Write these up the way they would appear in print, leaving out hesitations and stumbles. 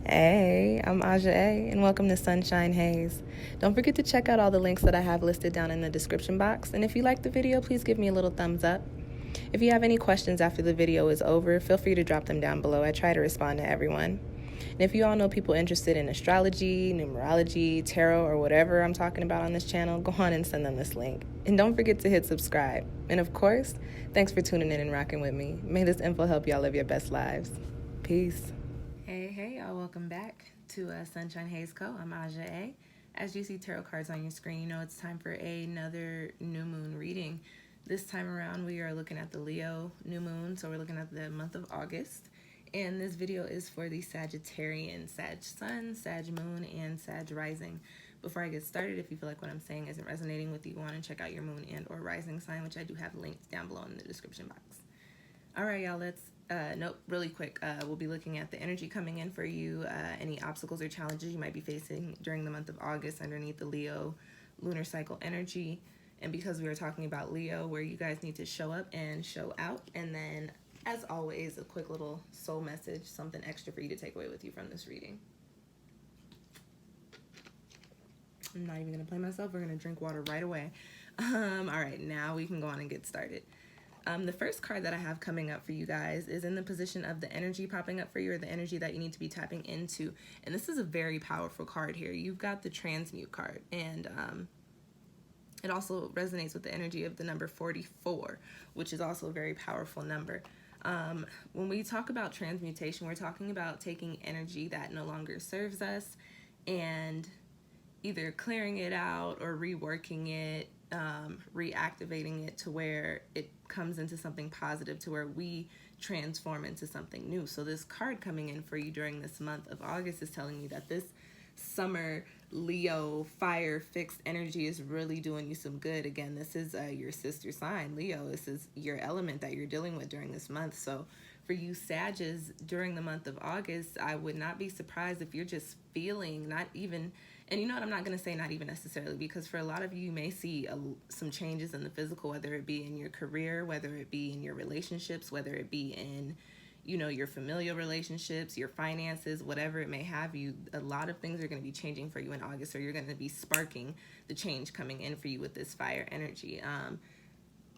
Hey, I'm Aja A, and welcome to Sunshine Haze. Don't forget to check out all the links that I have listed down in the description box, and if you like the video, please give me a little thumbs up. If you have any questions after the video is over, feel free to drop them down below. I try to respond to everyone. And if you all know people interested in astrology, numerology, tarot, or whatever I'm talking about on this channel, go on and send them this link. And don't forget to hit subscribe. And of course, thanks for tuning in and rocking with me. May this info help y'all live your best lives. Peace. Hey, y'all, welcome back to SunshinehazeCo. I'm Aja A. As you see tarot cards on your screen, you know it's time for another new moon reading. This time around, we are looking at the Leo new moon, so we're looking at the month of August. And this video is for the Sagittarian, Sag Sun, Sag Moon, and Sag Rising. Before I get started, if you feel like what I'm saying isn't resonating with you, go on and check out your moon and or rising sign, which I do have linked down below in the description box. All right, y'all, really quick, we'll be looking at the energy coming in for you, any obstacles or challenges you might be facing during the month of August underneath the Leo lunar cycle energy. And because we are talking about Leo, where you guys need to show up and show out. And then, as always, a quick little soul message, something extra for you to take away with you from this reading. I'm not even going to play myself. We're going to drink water right away. All right, now we can go on and get started. The first card that I have coming up for you guys is in the position of the energy popping up for you, or the energy that you need to be tapping into. And this is a very powerful card here. You've got the transmute card, and it also resonates with the energy of the number 44, which is also a very powerful number. When we talk about transmutation, we're talking about taking energy that no longer serves us and either clearing it out or reworking it, reactivating it to where it comes into something positive, to where we transform into something new. So this card coming in for you during this month of August is telling you that this summer Leo fire fixed energy is really doing you some good. Again, this is your sister sign, Leo. This is your element that you're dealing with during this month. So for you Sages, during the month of August, I would not be surprised if you're just feeling not even, and you know what, I'm not going to say not even necessarily, because for a lot of you, you may see some changes in the physical, whether it be in your career, whether it be in your relationships, whether it be in, you know, your familial relationships, your finances, whatever it may have you. A lot of things are going to be changing for you in August, or you're going to be sparking the change coming in for you with this fire energy.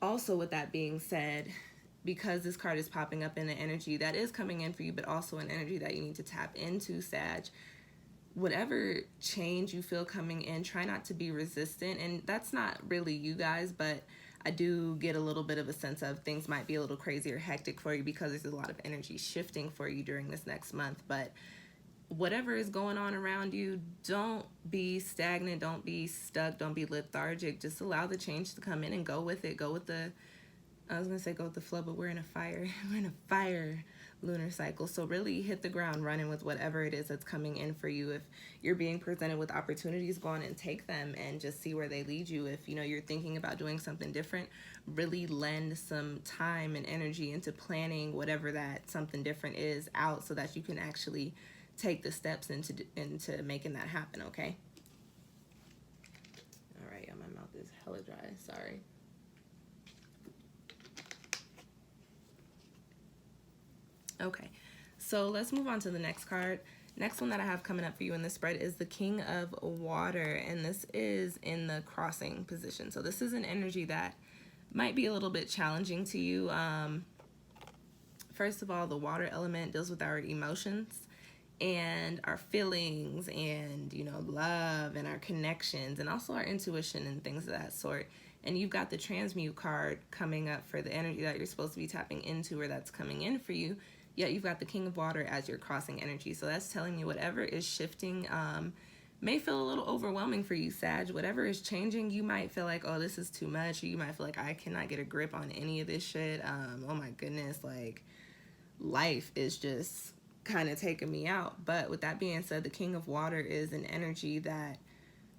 Also, with that being said, because this card is popping up in an energy that is coming in for you, but also an energy that you need to tap into, Sag, whatever change you feel coming in, try not to be resistant. And that's not really you guys, but I do get a little bit of a sense of things might be a little crazy or hectic for you because there's a lot of energy shifting for you during this next month. But whatever is going on around you, don't be stagnant, don't be stuck, don't be lethargic. Just allow the change to come in and go with it. Go with the flow, but we're in a fire lunar cycle. So really hit the ground running with whatever it is that's coming in for you. If you're being presented with opportunities, go on and take them and just see where they lead you. If you know you're thinking about doing something different, really lend some time and energy into planning whatever that something different is out, so that you can actually take the steps into making that happen. Okay. All right, yeah, my mouth is hella dry, sorry. Okay, so let's move on to the next card. Next one that I have coming up for you in this spread is the King of Water, and this is in the crossing position. So this is an energy that might be a little bit challenging to you. First of all, the water element deals with our emotions and our feelings and, you know, love and our connections, and also our intuition and things of that sort. And you've got the transmute card coming up for the energy that you're supposed to be tapping into, or that's coming in for you. Yet you've got the King of Water as your crossing energy. So that's telling you whatever is shifting may feel a little overwhelming for you, Sag. Whatever is changing, you might feel like, oh, this is too much. Or you might feel like, I cannot get a grip on any of this shit. Oh my goodness, like life is just kind of taking me out. But with that being said, the King of Water is an energy that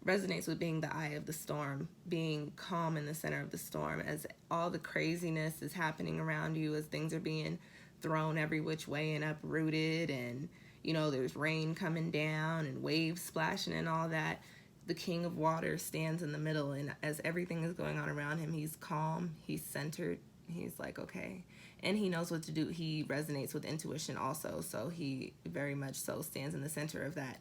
resonates with being the eye of the storm, being calm in the center of the storm, as all the craziness is happening around you, as things are being thrown every which way and uprooted, and you know there's rain coming down and waves splashing and all that. The King of Water stands in the middle, and as everything is going on around him, he's calm, he's centered, he's like, okay. and he knows what to do. He resonates with intuition also, so he very much so stands in the center of that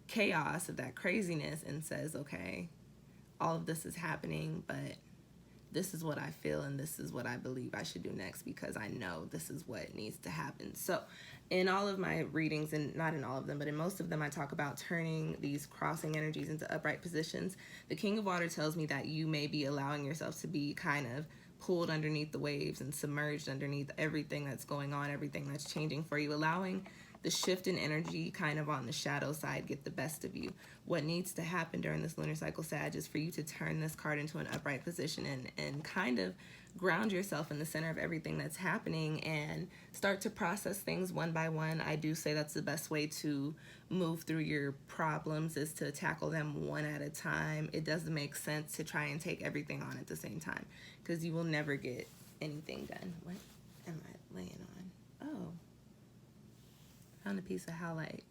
chaos, of that craziness, and says, okay, all of this is happening, but this is what I feel and this is what I believe I should do next, because I know this is what needs to happen. So in all of my readings, and not in all of them, but in most of them, I talk about turning these crossing energies into upright positions. The King of Water tells me that you may be allowing yourself to be kind of pulled underneath the waves and submerged underneath everything that's going on, everything that's changing for you, allowing the shift in energy kind of on the shadow side get the best of you. What needs to happen during this lunar cycle, Sag, is for you to turn this card into an upright position and kind of ground yourself in the center of everything that's happening and start to process things one by one. I do say that's the best way to move through your problems, is to tackle them one at a time. It doesn't make sense to try and take everything on at the same time, because you will never get anything done. What am I laying on? Oh, found a piece of halite.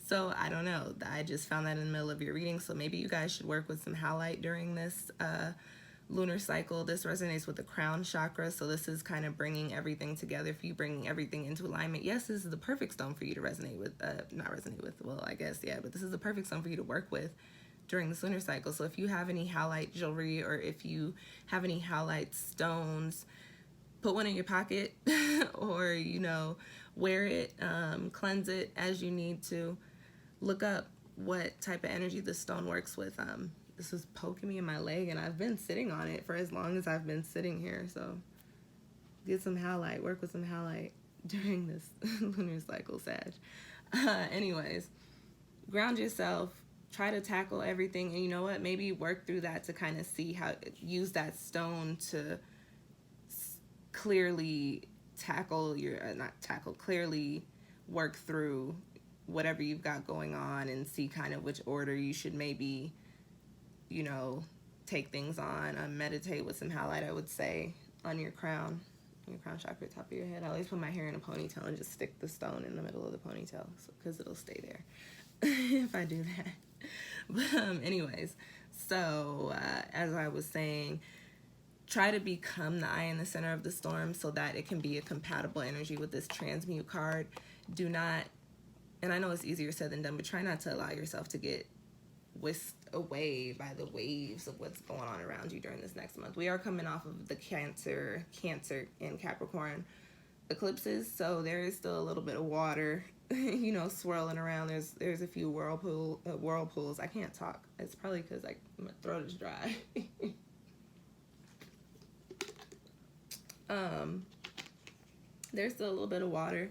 So I don't know, I just found that in the middle of your reading. So maybe you guys should work with some halite during this lunar cycle. This resonates with the crown chakra, so this is kind of bringing everything together for you, bringing everything into alignment. Yes, this is the perfect stone for you to resonate with, not resonate with, well, I guess, yeah, but this is the perfect stone for you to work with during this lunar cycle. So if you have any halite jewelry, or if you have any halite stones, put one in your pocket or, you know, wear it, cleanse it as you need to. Look up what type of energy this stone works with. This is poking me in my leg, and I've been sitting on it for as long as I've been sitting here. So get some halite, work with some halite during this lunar cycle, Sag. Anyways, ground yourself, try to tackle everything, and you know what? Maybe work through that to kind of see how, use that stone to clearly tackle your, clearly work through whatever you've got going on, and see kind of which order you should maybe, you know, take things on. Meditate with some halite, I would say, on your crown chakra, top of your head. I always put my hair in a ponytail and just stick the stone in the middle of the ponytail, because it'll stay there if I do that. But anyways, so as I was saying, try to become the eye in the center of the storm so that it can be a compatible energy with this transmute card. Do not, and I know it's easier said than done, but try not to allow yourself to get whisked away by the waves of what's going on around you during this next month. We are coming off of the Cancer and Capricorn eclipses, so there is still a little bit of water, you know, swirling around. There's a few whirlpools. I can't talk. It's probably because my throat is dry. There's still a little bit of water.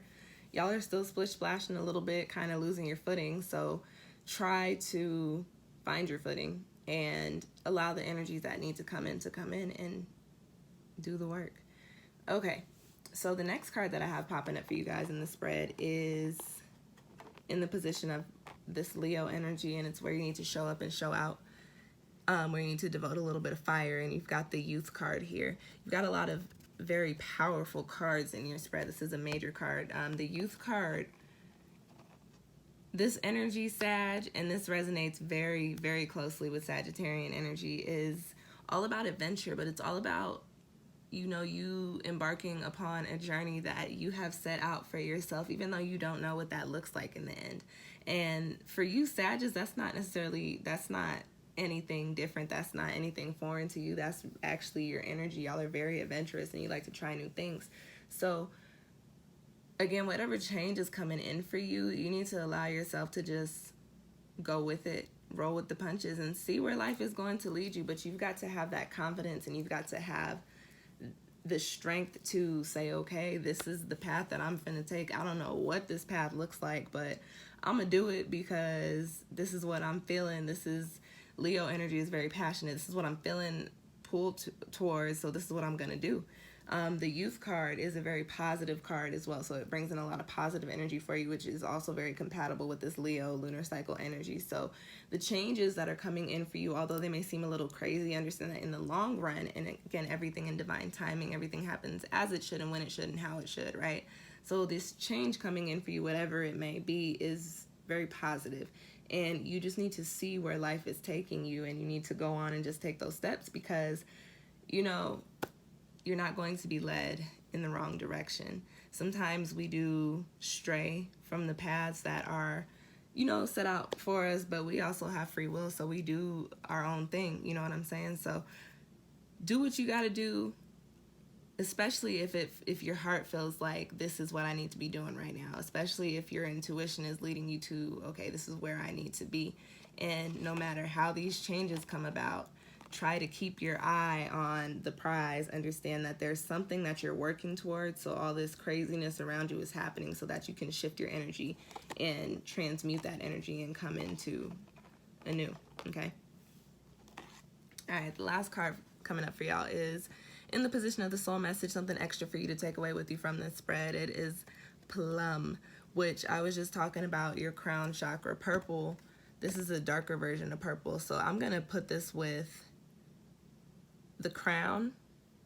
Y'all are still splish splashing a little bit, kind of losing your footing. So try to find your footing and allow the energies that need to come in and do the work. Okay, so the next card that I have popping up for you guys in the spread is in the position of this Leo energy, and it's where you need to show up and show out, where you need to devote a little bit of fire. And you've got the Youth card here. You've got a lot of very powerful cards in your spread. This is a major card. The Youth card, this energy, Sag, and this resonates very, very closely with Sagittarian energy, is all about adventure, but it's all about, you know, you embarking upon a journey that you have set out for yourself, even though you don't know what that looks like in the end. And for you, Sagittarius, that's not anything different. That's not anything foreign to you. That's actually your energy. Y'all are very adventurous and you like to try new things. So again, whatever change is coming in for you, you need to allow yourself to just go with it, roll with the punches, and see where life is going to lead you. But you've got to have that confidence, and you've got to have the strength to say, okay, this is the path that I'm finna take. I don't know what this path looks like, but I'm gonna do it because this is what I'm feeling. This is, Leo energy is very passionate. This is what I'm feeling pulled towards, so this is what I'm gonna do. The Youth card is a very positive card as well, so it brings in a lot of positive energy for you, which is also very compatible with this Leo lunar cycle energy. So the changes that are coming in for you, although they may seem a little crazy, understand that in the long run, and again, everything in divine timing, everything happens as it should and when it should and how it should, right? So this change coming in for you, whatever it may be, is very positive. And you just need to see where life is taking you, and you need to go on and just take those steps, because, you know, you're not going to be led in the wrong direction. Sometimes we do stray from the paths that are, you know, set out for us, but we also have free will, so we do our own thing, you know what I'm saying? So do what you got to do, especially if your heart feels like this is what I need to be doing right now, especially if your intuition is leading you to, okay, this is where I need to be. And no matter how these changes come about, try to keep your eye on the prize. Understand that there's something that you're working towards, so all this craziness around you is happening so that you can shift your energy and transmute that energy and come into a new, okay? All right, the last card coming up for y'all is in the position of the soul message, something extra for you to take away with you from this spread. It is plum, which I was just talking about your crown chakra. Purple, this is a darker version of purple, so I'm going to put this with the crown,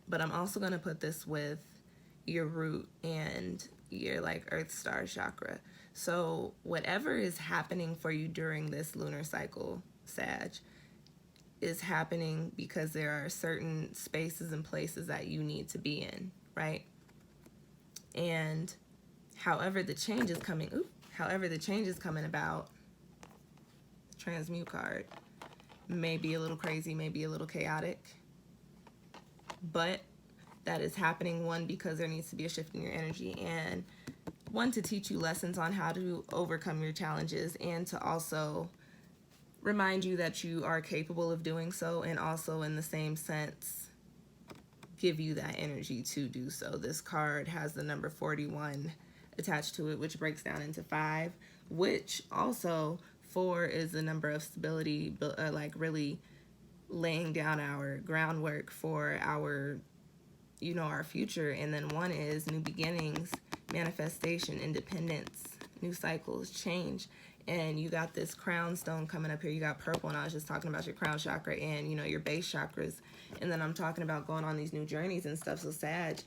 but I'm also going to put this with your root and your like earth star chakra. So whatever is happening for you during this lunar cycle, Sag, is happening because there are certain spaces and places that you need to be in, right? And however the change is coming about, the transmute card may be a little crazy, may be a little chaotic, but that is happening, one, because there needs to be a shift in your energy, and one, to teach you lessons on how to overcome your challenges, and to also remind you that you are capable of doing so, and also in the same sense give you that energy to do so. This card has the number 41 attached to it, which breaks down into 5, which also 4 is the number of stability, like really laying down our groundwork for our, you know, our future. And then 1 is new beginnings, manifestation, independence, new cycles, change. And you got this crown stone coming up here. You got purple, and I was just talking about your crown chakra and, you know, your base chakras. And then I'm talking about going on these new journeys and stuff. So Sag,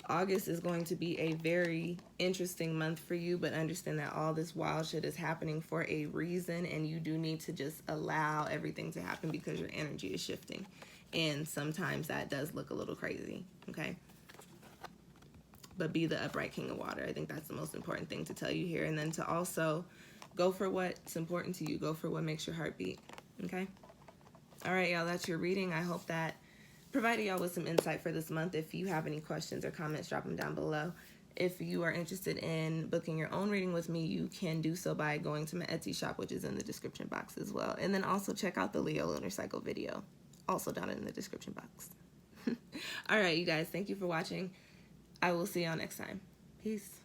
August is going to be a very interesting month for you, but understand that all this wild shit is happening for a reason, and you do need to just allow everything to happen because your energy is shifting. And sometimes that does look a little crazy, okay? But be the upright king of water. I think that's the most important thing to tell you here. And then to also go for what's important to you. Go for what makes your heart beat, okay? All right, y'all, that's your reading. I hope that provided y'all with some insight for this month. If you have any questions or comments, drop them down below. If you are interested in booking your own reading with me, you can do so by going to my Etsy shop, which is in the description box as well. And then also check out the Leo Lunar Cycle video, also down in the description box. All right, you guys, thank you for watching. I will see y'all next time. Peace.